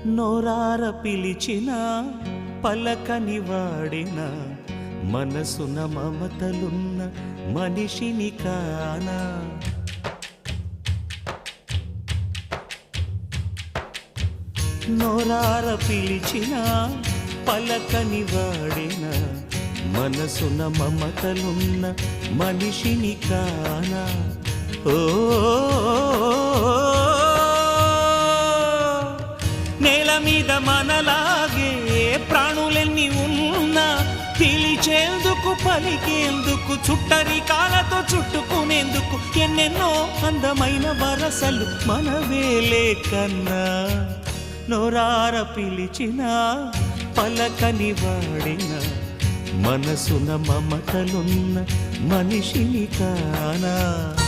నోరార పిలిచిన పలకని వాడిన మనసున మమతలున్న మనిషిని కానా. నోరార పిలిచిన పలకని వాడిన మనసున మమతలున్న మనిషిని కానా. ఓ నేల మీద మనలాగే ప్రాణులెన్ని ఉన్నా పిలిచేందుకు పలికేందుకు చుట్టరికాలతో చుట్టుకునేందుకు ఎన్నెన్నో అందమైన వరసలు మనవేలే కన్నా. నోరార పిలిచిన పలకని వాడిన మనసున మమతలున్న మనిషిని కానా.